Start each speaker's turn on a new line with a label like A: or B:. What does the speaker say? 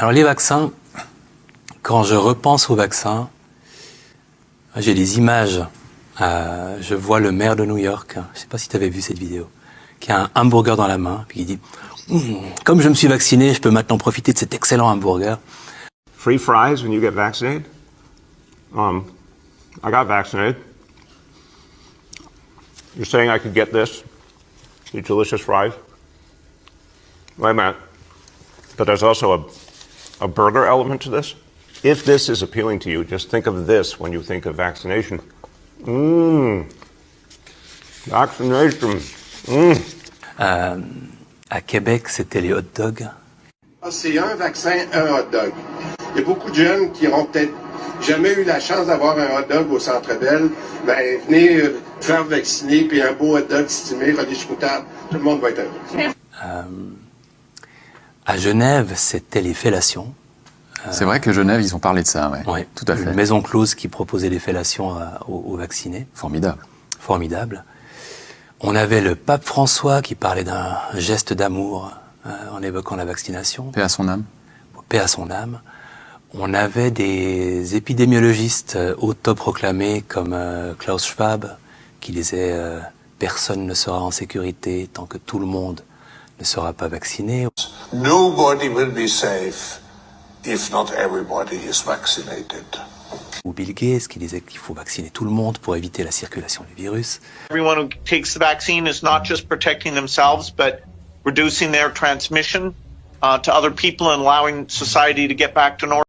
A: Alors les vaccins, quand je repense aux vaccins, j'ai des images. Je vois le maire de New York, je ne sais pas si tu avais vu cette vidéo, qui a un hamburger dans la main, puis il dit comme je me suis vacciné, je peux maintenant profiter de cet excellent hamburger.
B: Free fries when you get vaccinated? I got vaccinated. You're saying I could get this? These delicious fries? Wait a minute. But there's also a burger element to this. If this is appealing to you, just think of this when you think of vaccination. Vaccination.
A: À Québec, c'était les hot dogs.
C: C'est un vaccin, un hot dog. Il y a beaucoup de jeunes qui n'auront peut-être jamais eu la chance d'avoir un hot dog au Centre Bell. Ben, venez faire vacciner, puis un beau hot dog stimé, redéchoutable, tout le monde va être heureux.
A: À Genève, c'était les fellations.
D: C'est vrai que Genève, ils ont parlé de ça, ouais.
A: Ouais,
D: tout à fait.
A: Une maison close qui proposait les fellations aux vaccinés.
D: Formidable.
A: Formidable. On avait le pape François qui parlait d'un geste d'amour en évoquant la vaccination.
D: Paix à son âme.
A: Paix à son âme. On avait des épidémiologistes autoproclamés comme Klaus Schwab qui disaient personne ne sera en sécurité tant que tout le monde ne sera pas vacciné.
E: Nobody will be safe if not everybody is vaccinated.
A: Ou Bill Gates qui disait qu'il faut vacciner tout le monde pour éviter la circulation du virus.
F: Everyone who takes the vaccine is not just protecting themselves, but reducing their transmission to other people and allowing society to get back to normal.